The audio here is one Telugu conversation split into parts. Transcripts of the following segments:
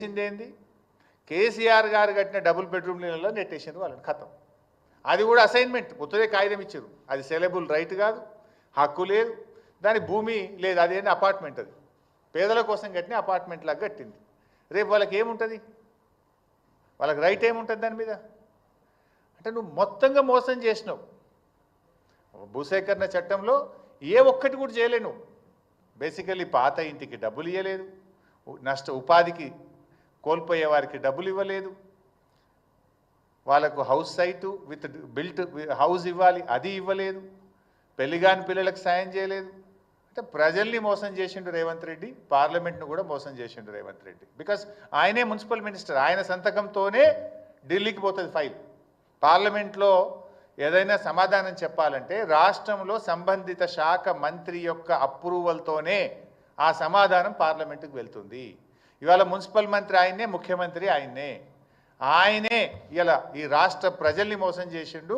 ఏంది కేసీఆర్ గారు కట్టిన డబుల్ బెడ్రూమ్ ఇళ్లలో నెట్టేసారు వాళ్ళని ఖతం. అది కూడా అసైన్మెంట్ ఉత్తరే కాగితం ఇచ్చారు. అది సెలబుల్ రైట్ కాదు, హక్కు లేదు, దాని భూమి లేదు, అదేంటి అపార్ట్మెంట్. అది పేదల కోసం కట్టిన అపార్ట్మెంట్ లాగా కట్టింది. రేపు వాళ్ళకి ఏముంటుంది, వాళ్ళకి రైట్ ఏముంటుంది దాని మీద? అంటే నువ్వు మొత్తంగా మోసం చేసినావు. భూసేకరణ చట్టంలో ఏ ఒక్కటి కూడా చేయలేను. బేసికల్లీ పాత ఇంటికి డబ్బులు ఇవ్వలేదు, ఉపాధికి కోల్పోయే వారికి డబ్బులు ఇవ్వలేదు, వాళ్ళకు house site with built house ఇవ్వాలి, అది ఇవ్వలేదు, పెళ్లిగాని పిల్లలకు సాయం చేయలేదు. అంటే ప్రజల్ని మోసం చేసిండు రేవంత్ రెడ్డి, పార్లమెంట్ను కూడా మోసం చేసిండు రేవంత్ రెడ్డి. బికాస్ ఆయనే మున్సిపల్ మినిస్టర్, ఆయన సంతకంతోనే ఢిల్లీకి పోతుంది ఫైల్. పార్లమెంట్లో ఏదైనా సమాధానం చెప్పాలంటే రాష్ట్రంలో సంబంధిత శాఖ మంత్రి యొక్క అప్రూవల్తోనే ఆ సమాధానం పార్లమెంటుకు వెళ్తుంది. ఇవాళ మున్సిపల్ మంత్రి ఆయన్నే, ముఖ్యమంత్రి ఆయనే ఇలా ఈ రాష్ట్ర ప్రజల్ని మోసం చేసిండు,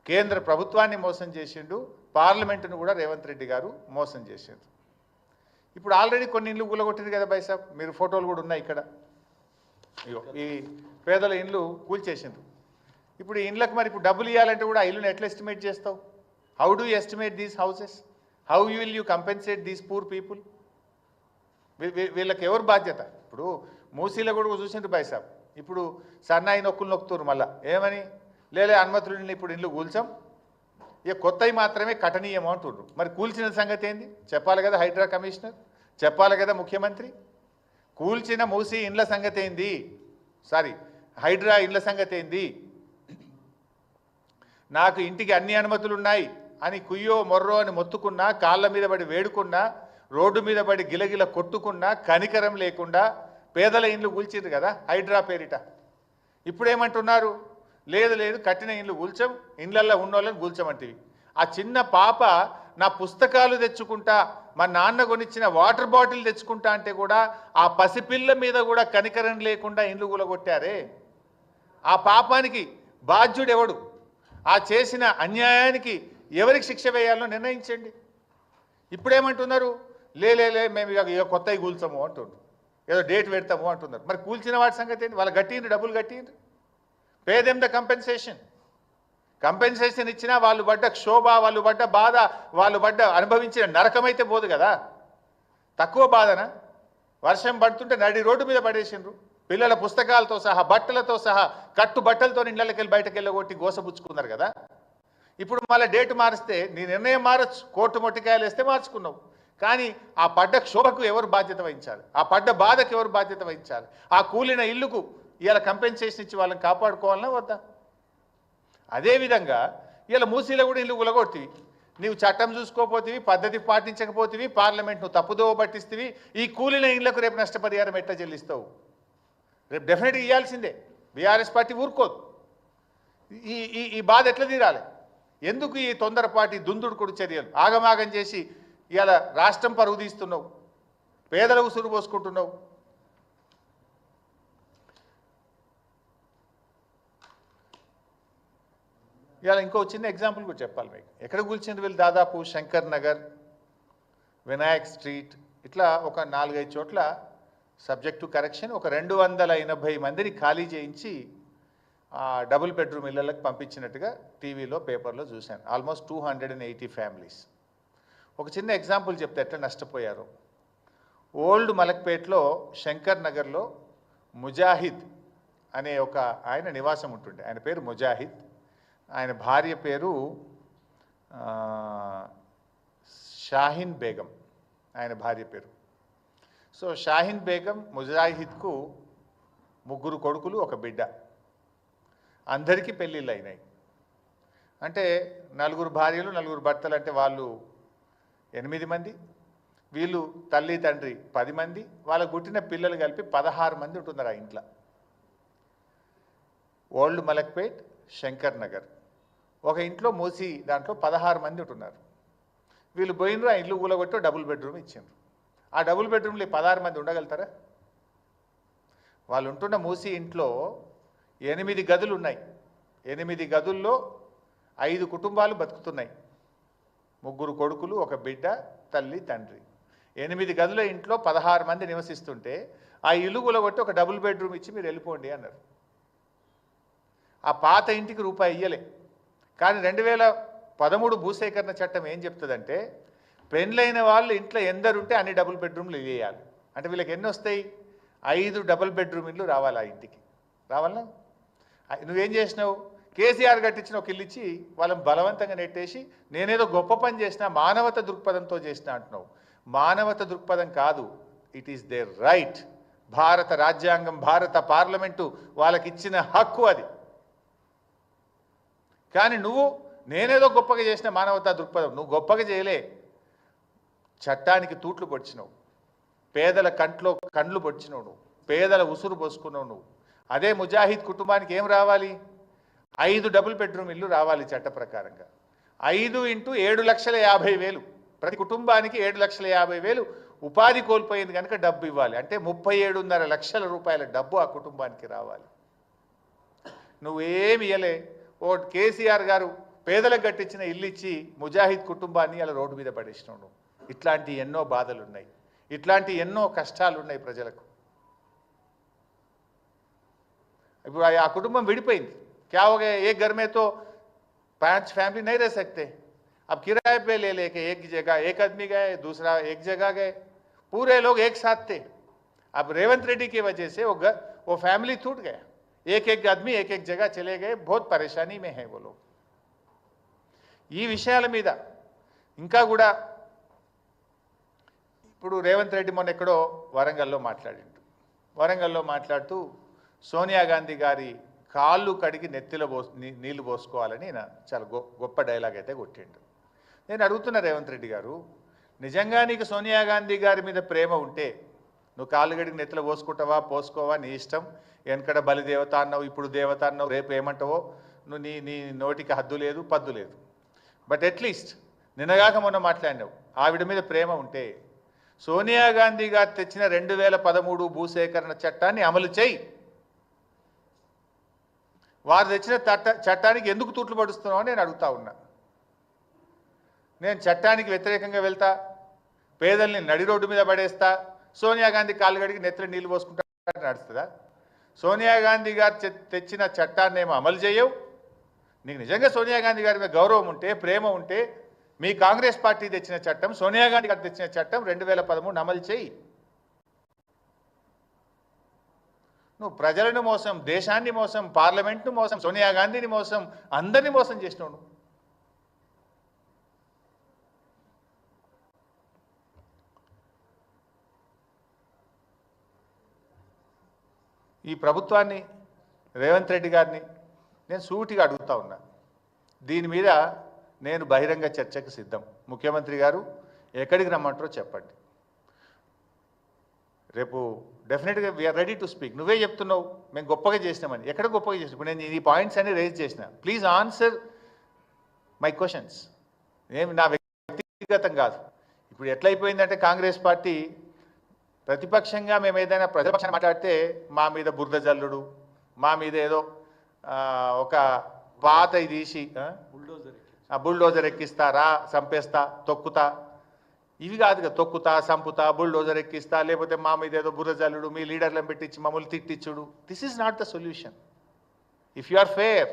కేంద్ర ప్రభుత్వాన్ని మోసం చేసిండు, పార్లమెంటును కూడా రేవంత్ రెడ్డి గారు మోసం చేసిండు. ఇప్పుడు ఆల్రెడీ కొన్ని ఇండ్లు కూలగొట్టింది కదా బై సాబ్, మీరు ఫోటోలు కూడా ఉన్నాయి ఇక్కడ. ఈ పేదల ఇండ్లు కూల్చేసిండ్రు. ఇప్పుడు ఈ ఇండ్లకు మరి ఇప్పుడు డబ్బులు ఇవ్వాలంటే కూడా ఆ ఇల్లుని ఎట్లా ఎస్టిమేట్ చేస్తావు? How do estimate these houses? How will you compensate these poor people? వీళ్ళకి ఎవరు బాధ్యత? ఇప్పుడు మూసీలో కూడా చూసిండ్రు బై సాబ్. ఇప్పుడు సన్నాయి నొక్కులు నొక్కుతున్నారు మళ్ళీ ఏమని, లేలే అనుమతులు ఇప్పుడు ఇండ్లు కూల్చాం, ఇక కొత్తవి మాత్రమే కఠనీయం అంటుండ్రు. మరి కూల్చిన సంగతి ఏంది చెప్పాలి కదా హైడ్రా కమిషనర్, చెప్పాలి కదా ముఖ్యమంత్రి. కూల్చిన మూసీ ఇండ్ల సంగతి ఏంది, సారీ హైడ్రా ఇండ్ల సంగతి ఏంది? నాకు ఇంటికి అన్ని అనుమతులు ఉన్నాయి అని కుయ్యో మొర్రో అని మొత్తుకున్నా, కాళ్ళ మీద పడి వేడుకున్నా, రోడ్డు మీద పడి గిలగిల కొట్టుకున్నా కనికరం లేకుండా పేదల ఇండ్లు కూల్చిండ్రు కదా హైడ్రా పేరిట. ఇప్పుడేమంటున్నారు, లేదు లేదు కట్టిన ఇండ్లు కూల్చం, ఇండ్లల్లో ఉన్నోళ్ళని కూల్చమంటివి. ఆ చిన్న పాప నా పుస్తకాలు తెచ్చుకుంటా, మా నాన్న కొనిచ్చిన వాటర్ బాటిల్ తెచ్చుకుంటా అంటే కూడా ఆ పసిపిల్ల మీద కూడా కనికరం లేకుండా ఇండ్లు కూలగొట్టారే. ఆ పాపానికి బాధ్యుడు ఎవడు? ఆ చేసిన అన్యాయానికి ఎవరికి శిక్ష వేయాలో నిర్ణయించండి. ఇప్పుడేమంటున్నారు, లేలే మేము ఇక కొత్తవి కూల్చము అంటున్నారు, ఏదో డేట్ పెడతాము అంటున్నారు. మరి కూల్చిన వాటి సంగతి ఏంటి? వాళ్ళు కట్టిండ్రు, డబ్బులు కట్టిండ్రు, పే దెమ్ ద కంపెన్సేషన్ ఇచ్చినా వాళ్ళు పడ్డ క్షోభ, వాళ్ళు పడ్డ బాధ, వాళ్ళు అనుభవించిన నరకమైతే పోదు కదా. తక్కువ బాధన? వర్షం పడుతుంటే నడి రోడ్డు మీద పడేసిండ్రు, పిల్లల పుస్తకాలతో సహా బట్టలతో సహా కట్టు బట్టలతో ఇళ్ళకి వెళ్ళి బయటకు వెళ్ళగొట్టి గోసపుచ్చుకున్నారు కదా. ఇప్పుడు మళ్ళీ డేటు మారిస్తే నీ నిర్ణయం మారచ్చు, కోర్టు మొట్టికాయలు వేస్తే మార్చుకున్నావు. కానీ ఆ పడ్డ క్షోభకు ఎవరు బాధ్యత వహించాలి? ఆ పడ్డ బాధకు ఎవరు బాధ్యత వహించాలి? ఆ కూలిన ఇల్లుకు ఇలా కంపెన్సేషన్ ఇచ్చి వాళ్ళని కాపాడుకోవాలన్నా వద్దా? అదేవిధంగా ఇలా మూసీలో కూడా ఇల్లు కూలగొట్టివి, నీవు చట్టం చూసుకోపోతివి, పద్ధతి పాటించకపోతివి, పార్లమెంట్ నువ్వు తప్పుదోవ పట్టిస్తేవి. ఈ కూలిన ఇళ్లకు రేపు నష్టపరిహారం ఎట్లా చెల్లిస్తావు? రేపు డెఫినెట్గా ఇవ్వాల్సిందే. బీఆర్ఎస్ పార్టీ ఊరుకోదు. ఈ బాధ ఎట్లా తీరాలి? ఎందుకు ఈ తొందరపాటి దుందుడుకుడు చర్యలు? ఆగమాగం చేసి ఇవాళ రాష్ట్రం పరుగు తీస్తున్నావు, పేదల ఉసురు పోసుకుంటున్నావు. ఇవాళ ఇంకో చిన్న ఎగ్జాంపుల్ కూడా చెప్పాలి మీకు. ఎక్కడ కూల్చింది వీళ్ళు? దాదాపు శంకర్ నగర్, వినాయక్ స్ట్రీట్, ఇట్లా ఒక 4-5 చోట్ల సబ్జెక్టు కరెక్షన్ ఒక 280 మందిని ఖాళీ చేయించి డబుల్ బెడ్రూమ్ ఇళ్లకు పంపించినట్టుగా టీవీలో పేపర్లో చూశాను. Almost 280 families. ఒక చిన్న ఎగ్జాంపుల్ చెప్తే ఎట్లా నష్టపోయారు. ఓల్డ్ మలక్పేట్లో శంకర్ నగర్లో ముజాహిద్ అనే ఒక ఆయన నివాసం ఉంటుండే. ఆయన పేరు ముజాహిద్, ఆయన భార్య పేరు షాహీన్ బేగం, ఆయన భార్య పేరు. సో షాహీన్ బేగం ముజాహిద్కు 3 కొడుకులు, 1 బిడ్డ. అందరికీ పెళ్ళిళ్ళు అయినాయి. అంటే 4 భార్యలు, 4 భర్తలు, అంటే వాళ్ళు 8 మంది, వీళ్ళు తల్లి తండ్రి 10 మంది, వాళ్ళకు పుట్టిన పిల్లలు కలిపి 16 మంది ఉంటున్నారు ఆ ఇంట్లో. ఓల్డ్ మలక్పేట్, శంకర్ నగర్, ఒక ఇంట్లో మూసి దాంట్లో 16 మంది ఉంటున్నారు. వీళ్ళు పోయినరు, ఆ ఇల్లు కూలగొట్టి డబుల్ బెడ్రూమ్ ఇచ్చిండ్రు. ఆ డబుల్ బెడ్రూమ్లో 16 మంది ఉండగలుగుతారా? వాళ్ళు ఉంటున్న మూసి ఇంట్లో 8 గదులు ఉన్నాయి. 8 గదుల్లో 5 కుటుంబాలు బతుకుతున్నాయి. 3 కొడుకులు, 1 బిడ్డ, తల్లి తండ్రి. 8 గదుల ఇంట్లో 16 మంది నివసిస్తుంటే ఆ ఇల్లు కూలగొట్టి ఒక డబుల్ బెడ్రూమ్ ఇచ్చి మీరు వెళ్ళిపోండి అన్నారు. ఆ పాత ఇంటికి రూపాయి ఇయ్యలే. కానీ 2013 భూసేకరణ చట్టం ఏం చెప్తుందంటే పెండ్లైన వాళ్ళు ఇంట్లో ఎందరుంటే అన్ని డబుల్ బెడ్రూమ్లు ఇవ్వాలి. అంటే వీళ్ళకి ఎన్ని వస్తాయి? 5 డబుల్ బెడ్రూమ్ ఇల్లు రావాలి ఆ ఇంటికి. రావాలా? నువ్వేం చేసినావు? కేసీఆర్ కట్టించిన ఒక ఇల్లు ఇచ్చి వాళ్ళని బలవంతంగా నెట్టేసి నేనేదో గొప్ప పని చేసిన మానవత దృక్పథంతో చేసిన అంటున్నావు. మానవత దృక్పథం కాదు, ఇట్ ఈస్ దేర్ రైట్. భారత రాజ్యాంగం, భారత పార్లమెంటు వాళ్ళకి ఇచ్చిన హక్కు అది. కానీ నువ్వు నేనేదో గొప్పగా చేసిన మానవతా దృక్పథం, నువ్వు గొప్పగా చేయలే. చట్టానికి తూట్లు పొడిచినావు, పేదల కండ్లు పొడిచినావు నువ్వు, పేదల ఉసురు పోసుకున్నావు నువ్వు. అదే ముజాహిద్ కుటుంబానికి ఏం రావాలి? 5 డబుల్ బెడ్రూమ్ ఇల్లు రావాలి చట్ట ప్రకారంగా. 5 × 7,50,000 ప్రతి కుటుంబానికి 7,50,000 ఉపాధి కోల్పోయింది కనుక డబ్బు ఇవ్వాలి. అంటే 37.5 లక్షల రూపాయల డబ్బు ఆ కుటుంబానికి రావాలి. నువ్వేమి ఇయ్యలే. ఓ కేసీఆర్ గారు పేదలకు కట్టించిన ఇల్లు ఇచ్చి ముజాహిద్ కుటుంబాన్ని అలా రోడ్డు మీద పడేసినావు నువ్వు. ఇట్లాంటి ఎన్నో బాధలు ఉన్నాయి, ఇట్లాంటి ఎన్నో కష్టాలు ఉన్నాయి ప్రజలకు. ఇప్పుడు ఆ కుటుంబం విడిపోయింది. क्या हो गया? एक घर में तो 5 फैमिली नहीं रह सकते. अब किराए पे ले लेके एक जगह एक आदमी गए, दूसरा एक जगह गए, पूरे लोग एक साथ थे. अब रेवंत रेड्डी की वजह से वो फैमिली टूट गया. एक आदमी एक जगह चले गए. बहुत परेशानी में है वो लोग. ఈ విషయాల మీద ఇంకా కూడా ఇప్పుడు రేవంత్ రెడ్డి మొన్న ఎక్కడో వరంగల్లో మాట్లాడుతూ సోనియా గాంధీ గారి కాళ్ళు కడిగి నెత్తిలో నీళ్లు పోసుకోవాలని చాలా గొప్ప డైలాగ్ అయితే కొట్టిండు. నేను అడుగుతున్నా రేవంత్ రెడ్డి గారు, నిజంగా నీకు సోనియా గాంధీ గారి మీద ప్రేమ ఉంటే నువ్వు కాళ్ళు కడిగి నెత్తిలో పోసుకోవా నీ ఇష్టం. వెనకడ బలి దేవత అన్నావు, ఇప్పుడు దేవత అన్నావు, రేపు ఏమంటావో నువ్వు నీ నోటికి హద్దు లేదు పద్దు లేదు. బట్ అట్లీస్ట్ నిన్నగాక మొన్న మాట్లాడినావు. ఆవిడ మీద ప్రేమ ఉంటే సోనియా గాంధీ గారు తెచ్చిన 2013 భూసేకరణ చట్టాన్ని అమలు చేయి. వారు తెచ్చిన చట్టానికి ఎందుకు తూట్లు పడుస్తున్నావు నేను అడుగుతా ఉన్నా. నేను చట్టానికి వ్యతిరేకంగా వెళ్తా, పేదల్ని నడి రోడ్డు మీద పడేస్తా, సోనియా గాంధీ కాళ్ళు కడిగి నెత్తిలో నీళ్ళు పోసుకుంటా నడుస్తుందా? సోనియా గాంధీ గారు తెచ్చిన చట్టాన్ని ఏమో అమలు చేయవు. నీకు నిజంగా సోనియా గాంధీ గారి మీద గౌరవం ఉంటే, ప్రేమ ఉంటే, మీ కాంగ్రెస్ పార్టీ తెచ్చిన చట్టం, సోనియా గాంధీ గారు తెచ్చిన చట్టం 2013 అమలు చేయి. నువ్వు ప్రజలను మోసం, దేశాన్ని మోసం, పార్లమెంట్ను మోసం, సోనియా గాంధీని మోసం, అందరినీ మోసం చేసినావు నువ్వు. ఈ ప్రభుత్వాన్ని, రేవంత్ రెడ్డి గారిని నేను సూటిగా అడుగుతా ఉన్నా. దీని మీద నేను బహిరంగ చర్చకు సిద్ధం. ముఖ్యమంత్రి గారు ఎక్కడికి రమ్మంటారో చెప్పండి. రేపు డెఫినెట్గా వీఆర్ రెడీ టు స్పీక్. నువ్వే చెప్తున్నావు మేము గొప్పగా చేసినామని. ఎక్కడ గొప్పగా చేసినా? ఇప్పుడు నేను ఈ పాయింట్స్ అన్ని రేజ్ చేసిన. Please answer my questions. ఏమి నా వ్యక్తిగతం కాదు. ఇప్పుడు ఎట్లయిపోయిందంటే కాంగ్రెస్ పార్టీ ప్రతిపక్షంగా మేము ఏదైనా ప్రతిపక్షాన్ని మాట్లాడితే మా మీద బురద జల్లుడు, మా మీద ఏదో ఒక పాత తీసి బుల్డోజర్ ఎక్కిస్తారా, చంపేస్తా, తొక్కుతా, ఇవి కాదు కదా. తొక్కుతా, సంపుతా, బుల్డోజర్ ఎక్కిస్తా, లేకపోతే మా మీద ఏదో బుర్ర జల్లుడు, మీ లీడర్లను పెట్టించి మమ్మల్ని తిట్టించుడు. This is not the solution. If you are fair,